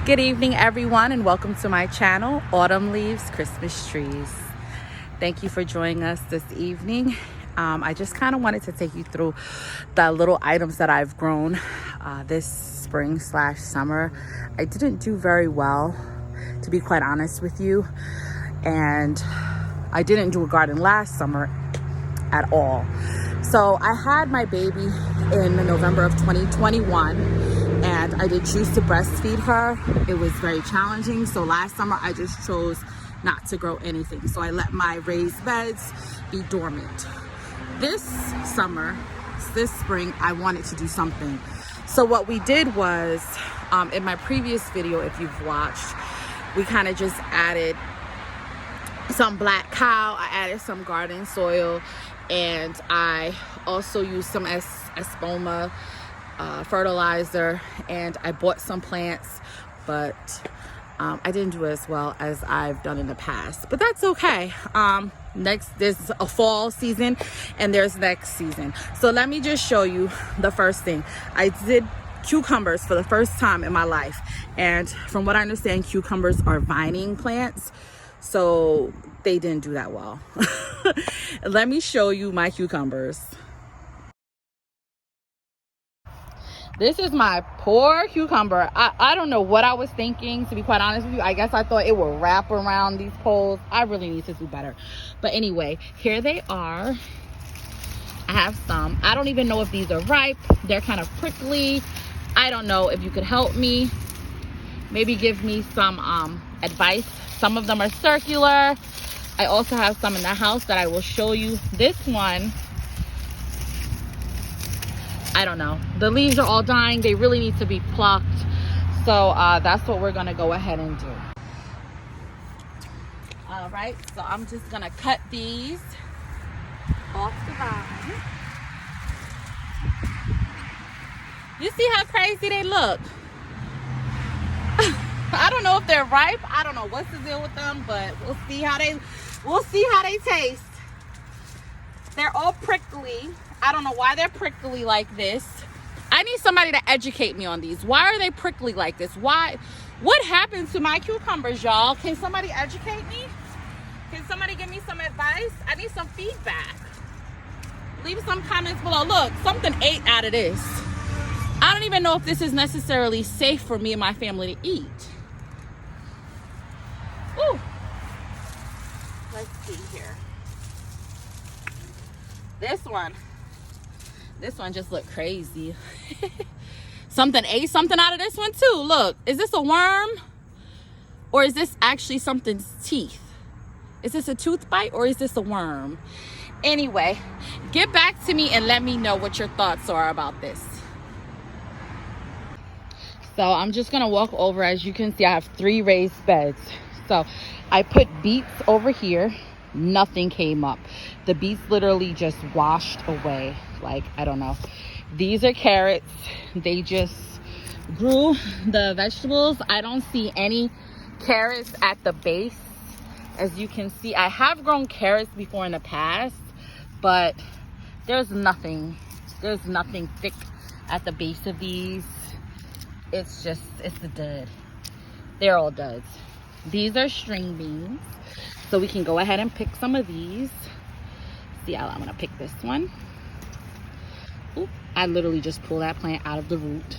Good evening, everyone, and welcome to my channel, Autumn Leaves Christmas Trees. Thank you for joining us this evening. I just kind of wanted to take you through the little items that I've grown this spring/summer. I didn't do very well, to be quite honest with you, and I didn't do a garden last summer at all. So I had my baby in November of 2021, and I did choose to breastfeed her. It was very challenging. So last summer I just chose not to grow anything. So I let my raised beds be dormant. This spring, I wanted to do something. So what we did was, in my previous video, if you've watched, we kind of just added some black cow. I added some garden soil, and I also used some Espoma fertilizer, and I bought some plants, but I didn't do as well as I've done in the past, but that's okay. Next, there's a fall season and there's next season. So let me just show you the first thing. I did cucumbers for the first time in my life, and from what I understand, cucumbers are vining plants, so they didn't do that well. Let me show you my cucumbers. This is my poor cucumber. I don't know what I was thinking, to be quite honest with you. I guess I thought it would wrap around these poles. I really need to do better. But anyway, here they are. I have some. I don't even know if these are ripe. They're kind of prickly. I don't know if you could help me. Maybe give me some advice. Some of them are circular. I also have some in the house that I will show you. This one, I don't know. The leaves are all dying. They really need to be plucked. So that's what we're going to go ahead and do. All right. So I'm just going to cut these off the vine. You see how crazy they look? I don't know if they're ripe. I don't know what's the deal with them, but we'll see how they taste. They're all prickly. I don't know why they're prickly like this. I need somebody to educate me on these. Why are they prickly like this? Why? What happened to my cucumbers, y'all? Can somebody educate me? Can somebody give me some advice? I need some feedback. Leave some comments below. Look, something ate out of this. I don't even know if this is necessarily safe for me and my family to eat. Ooh. Let's see here. This one just looked crazy. Something ate something out of this one too. Look, is this a worm? Or is this actually something's teeth? Is this a tooth bite or is this a worm? Anyway, get back to me and let me know what your thoughts are about this. So I'm just gonna walk over. As you can see, I have 3 raised beds. So I put beets over here. Nothing came up. The beets literally just washed away. Like, I don't know. These are carrots. They just grew. The vegetables, I don't see any carrots at the base. As you can see, I have grown carrots before in the past, but there's nothing thick at the base of these. It's the dud. They're all duds. These are string beans. So we can go ahead and pick some of these. See, I'm gonna pick this one. Oop, I literally just pulled that plant out of the root,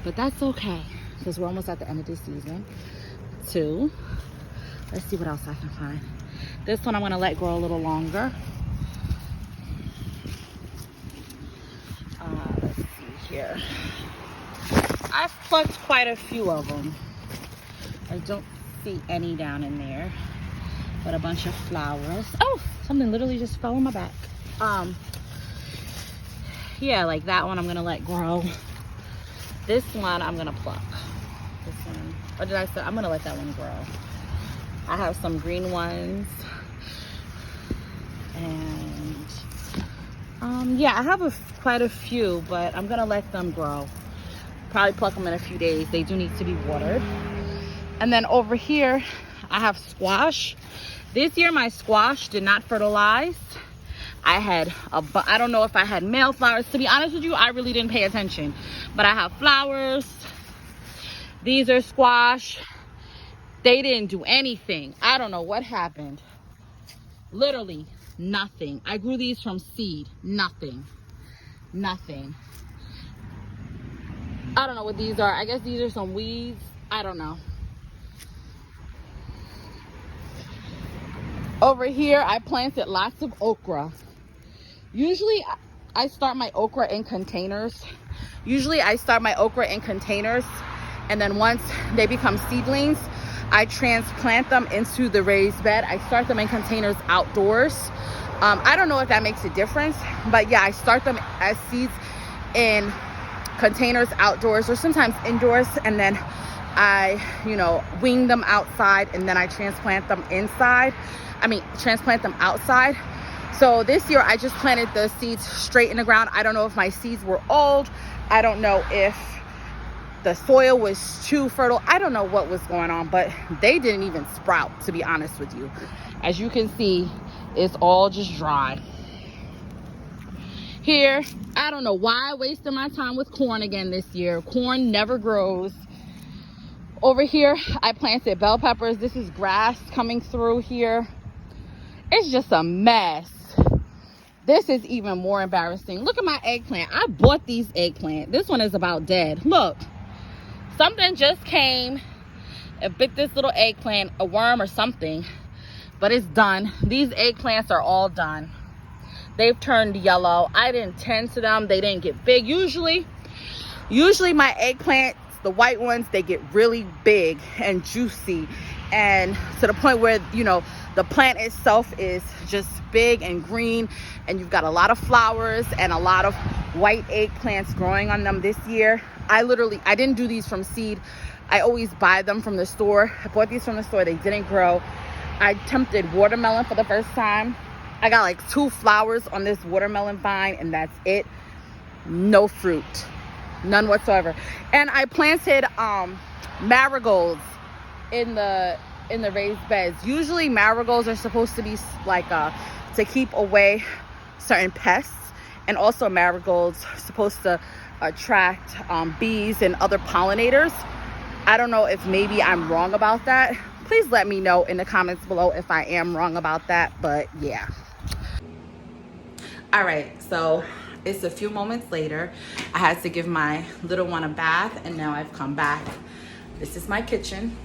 but that's okay because we're almost at the end of the season. 2. Let's see what else I can find. This one I'm gonna let grow a little longer. Let's see here. I've plucked quite a few of them. I don't see any down in there, but a bunch of flowers. Oh, something literally just fell on my back. Yeah, like that one I'm gonna let grow. This one I'm gonna pluck. This one, or did I say I'm gonna let that one grow? I have some green ones, and yeah, I have quite a few, but I'm gonna let them grow. Probably pluck them in a few days. They do need to be watered. And then over here I have squash. This year my squash did not fertilize. I don't know if I had male flowers. To be honest with you, I really didn't pay attention. But I have flowers. These are squash. They didn't do anything. I don't know what happened. Literally nothing. I grew these from seed. Nothing. Nothing. I don't know what these are. I guess these are some weeds. I don't know. Over here, I planted lots of okra. Usually, I start my okra in containers. And then once they become seedlings, I transplant them into the raised bed. I start them in containers outdoors. I don't know if that makes a difference, but yeah, I start them as seeds in containers outdoors or sometimes indoors, and then I, wean them outside, and then I transplant them outside. So this year I just planted the seeds straight in the ground. I don't know if my seeds were old. I don't know if the soil was too fertile. I don't know what was going on, but they didn't even sprout, to be honest with you. As you can see, it's all just dry. Here, I don't know why I wasted my time with corn again this year. Corn never grows. Over here, I planted bell peppers. This is grass coming through here. It's just a mess. This is even more embarrassing. Look at my eggplant. I bought these eggplant. This one is about dead. Look. Something just came and bit this little eggplant, a worm or something, but it's done. These eggplants are all done. They've turned yellow. I didn't tend to them. They didn't get big. Usually my eggplants, the white ones, they get really big and juicy, and to the point where, the plant itself is just big and green, and you've got a lot of flowers and a lot of white eggplants growing on them this year. I didn't do these from seed. I always buy them from the store. I bought these from the store. They didn't grow. I attempted watermelon for the first time. I got like 2 flowers on this watermelon vine, and that's it. No fruit. None whatsoever. And I planted marigolds in the raised beds. Usually marigolds are supposed to be like to keep away certain pests, and also marigolds are supposed to attract bees and other pollinators. I don't know if maybe I'm wrong about that. Please let me know in the comments below if I am wrong about that, but yeah. All right, so it's a few moments later. I had to give my little one a bath, and now I've come back. This is my kitchen.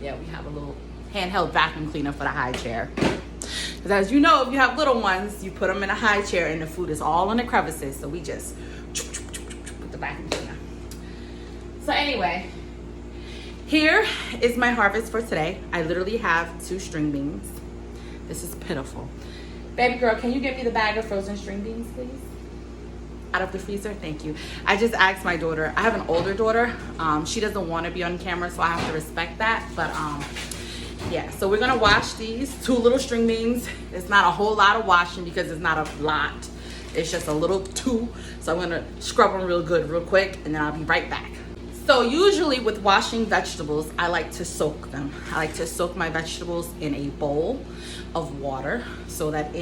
Yeah, we have a little handheld vacuum cleaner for the high chair. Because as you know, if you have little ones, you put them in a high chair and the food is all in the crevices. So we just put the vacuum cleaner. So anyway, here is my harvest for today. I literally have 2 string beans. This is pitiful. Baby girl, can you get me the bag of frozen string beans, please? Out of the freezer, thank you. I just asked my daughter. I have an older daughter. She doesn't want to be on camera, so I have to respect that. But yeah, so we're gonna wash these 2 little string beans. It's not a whole lot of washing because it's not a lot. It's just a little 2. So I'm gonna scrub them real good, real quick, and then I'll be right back. So usually with washing vegetables, I like to soak them. I like to soak my vegetables in a bowl of water so that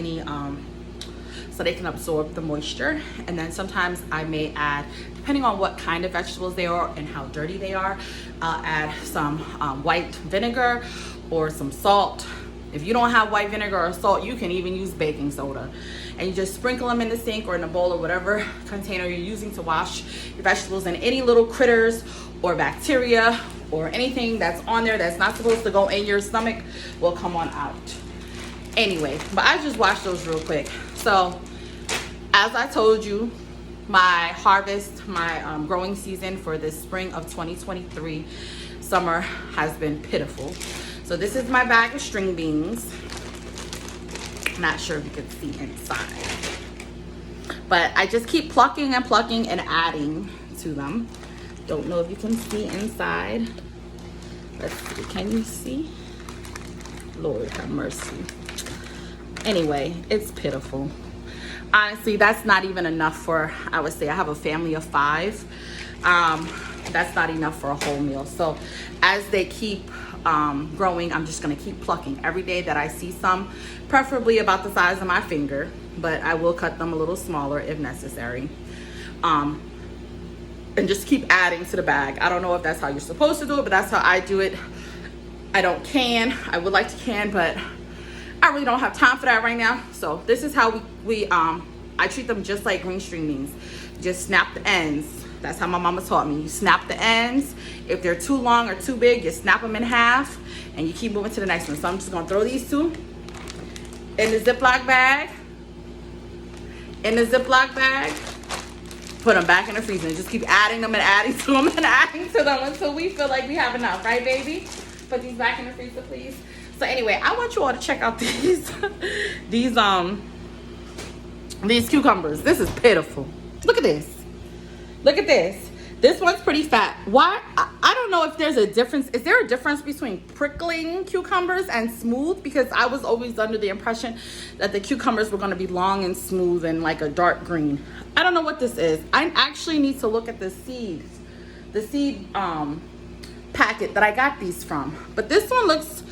so they can absorb the moisture. And then sometimes I may add, depending on what kind of vegetables they are and how dirty they are, I'll add some white vinegar or some salt. If you don't have white vinegar or salt, you can even use baking soda. And you just sprinkle them in the sink or in a bowl or whatever container you're using to wash your vegetables, and any little critters or bacteria or anything that's on there that's not supposed to go in your stomach will come on out. Anyway, but I just washed those real quick. So as I told you, my harvest, my growing season for this spring of 2023 summer has been pitiful. So this is my bag of string beans. Not sure if you can see inside, but I just keep plucking and plucking and adding to them. Don't know if you can see inside. Let's see, can you see? Lord have mercy. Anyway, it's pitiful. Honestly, that's not even enough for, I would say I have a family of 5. That's not enough for a whole meal. So as they keep growing, I'm just gonna keep plucking every day that I see some, preferably about the size of my finger, but I will cut them a little smaller if necessary. and just keep adding to the bag. I don't know if that's how you're supposed to do it, but that's how I do it. I don't can. I would like to can, but I really don't have time for that right now. So this is how I treat them just like green string beans. Just snap the ends. That's how my mama taught me. You snap the ends. If they're too long or too big, you snap them in half and you keep moving to the next one. So I'm just gonna throw these two in the Ziploc bag. Put them back in the freezer and just keep adding them and adding to them and adding to them until we feel like we have enough, right, baby? Put these back in the freezer, please. So anyway, I want you all to check out these these cucumbers. This is pitiful. Look at this. Look at this. This one's pretty fat. Why? I don't know if there's a difference. Is there a difference between prickling cucumbers and smooth? Because I was always under the impression that the cucumbers were going to be long and smooth and like a dark green. I don't know what this is. I actually need to look at the seed packet that I got these from. But this one looks,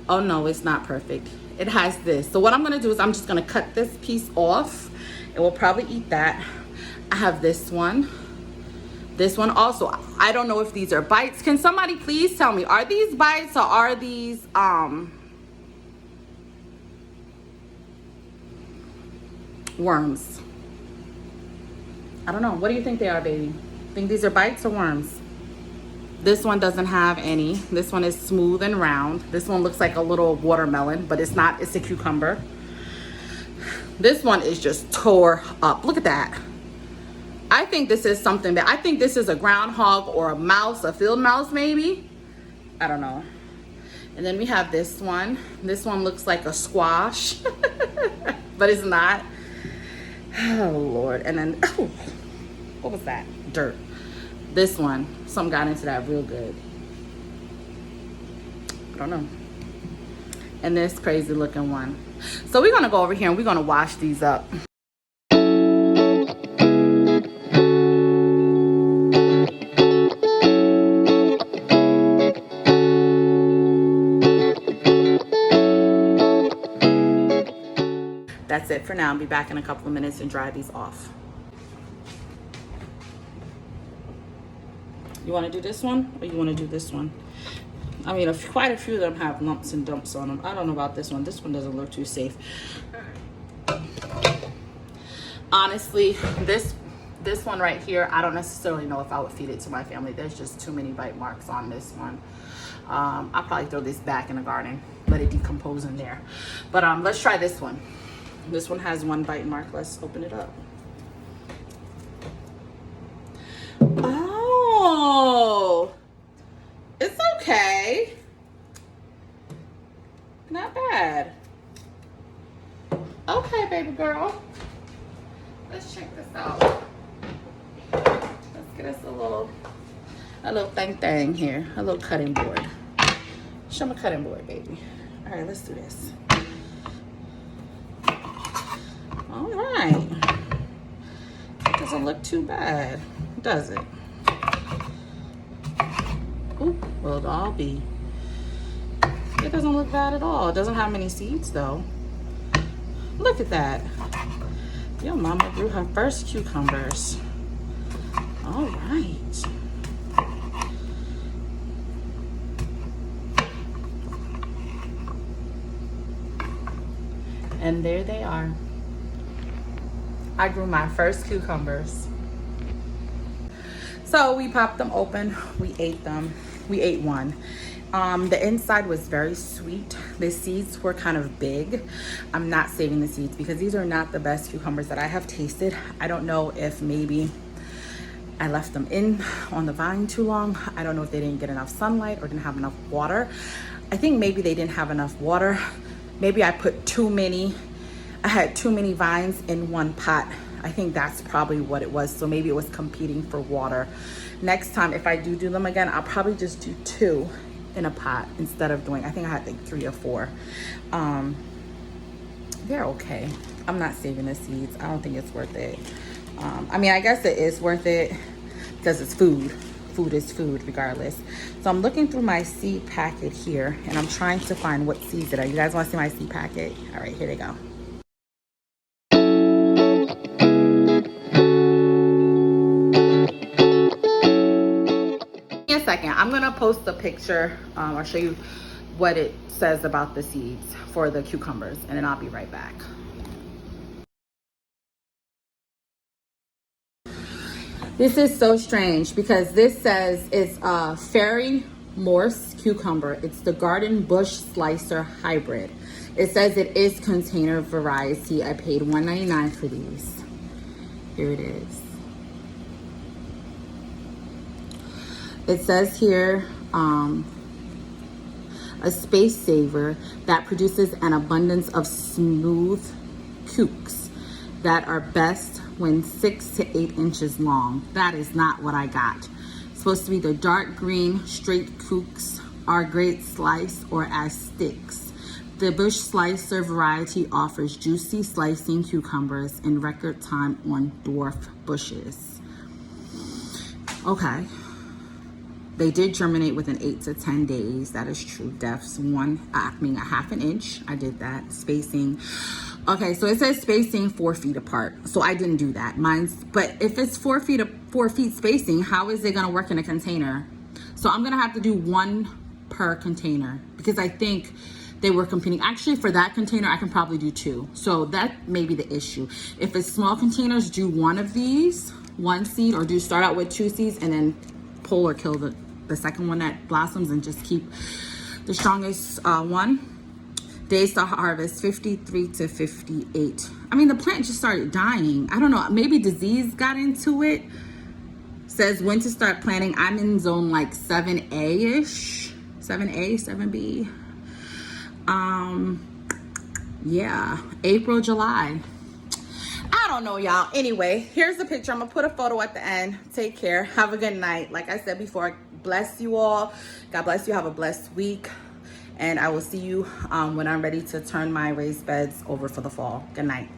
oh no, it's not perfect. It has this. So what I'm going to do is I'm just going to cut this piece off and we'll probably eat that. I have this one. This one also, I don't know if these are bites. Can somebody please tell me, are these bites or are these worms? I don't know. What do you think they are, baby? Think these are bites or worms? This one doesn't have any. This one is smooth and round. This one looks like a little watermelon, but it's not. It's a cucumber. This one is just tore up. Look at that. I think this is something that, I think this is a groundhog or a mouse, a field mouse maybe. I don't know. And then we have this one. This one looks like a squash, but it's not. Oh Lord. And then, oh, what was that? Dirt. This one, something got into that real good. I don't know. And this crazy looking one. So we're gonna go over here and we're gonna wash these up. That's it for now. I'll be back in a couple of minutes and dry these off. You want to do this one or you want to do this one? I mean, quite a few of them have lumps and dumps on them. I don't know about this one. This one doesn't look too safe. Honestly, this one right here, I don't necessarily know if I would feed it to my family. There's just too many bite marks on this one. I'll probably throw this back in the garden, let it decompose in there. But let's try this one. This one has one bite mark. Let's open it up. Oh, it's okay. Not bad. Okay, baby girl. Let's check this out. Let's get us a little thing here. A little cutting board. Show me a cutting board, baby. All right, let's do this. All right. It doesn't look too bad, does it? Ooh, well, it'll all be. It doesn't look bad at all. It doesn't have many seeds, though. Look at that. Your mama grew her first cucumbers. All right. And there they are. I grew my first cucumbers. So we popped them open, we ate them. We ate one. The inside was very sweet. The seeds were kind of big. I'm not saving the seeds because these are not the best cucumbers that I have tasted. I don't know if maybe I left them in on the vine too long. I don't know if they didn't get enough sunlight or didn't have enough water. I think maybe they didn't have enough water. Maybe I put too many. I had too many vines in one pot. I think that's probably what it was. So maybe it was competing for water. Next time, if I do them again, I'll probably just do 2 in a pot instead of doing, I think I had like 3 or 4. They're okay. I'm not saving the seeds. I don't think it's worth it. I mean, I guess it is worth it because it's food. Food is food regardless. So I'm looking through my seed packet here and I'm trying to find what seeds it are. You guys want to see my seed packet? All right, here they go. plant. I'm gonna post a picture. I'll show you what it says about the seeds for the cucumbers, and then I'll be right back. This is so strange because this says it's a Fairy Morse cucumber. It's the Garden Bush Slicer Hybrid. It says it is container variety. I paid $1.99 for these. Here it is. It says here, a space saver that produces an abundance of smooth cukes that are best when 6 to 8 inches long. That is not what I got. It's supposed to be the dark green straight cukes are great slice or as sticks. The Bush Slicer variety offers juicy slicing cucumbers in record time on dwarf bushes. Okay. They did germinate within 8 to 10 days. That is true. Depths a half an inch. I did that. Spacing. Okay, so it says spacing 4 feet apart. So I didn't do that. But if it's 4 feet spacing, how is it gonna work in a container? So I'm gonna have to do 1 per container because I think they were competing. Actually, for that container, I can probably do 2. So that may be the issue. If it's small containers, do 1 of these, 1 seed, or do start out with 2 seeds and then pull or kill the second one that blossoms and just keep the strongest one. Days to harvest 53 to 58. I mean, the plant just started dying. I don't know, maybe disease got into it. Says when to start planting. I'm in zone like 7A-ish. 7A, 7B. Yeah, April, July. I don't know, y'all. Anyway, here's the picture. I'm gonna put a photo at the end. Take care. Have a good night. Like I said before, bless you all. God bless you. Have a blessed week. And I will see you when I'm ready to turn my raised beds over for the fall. Good night.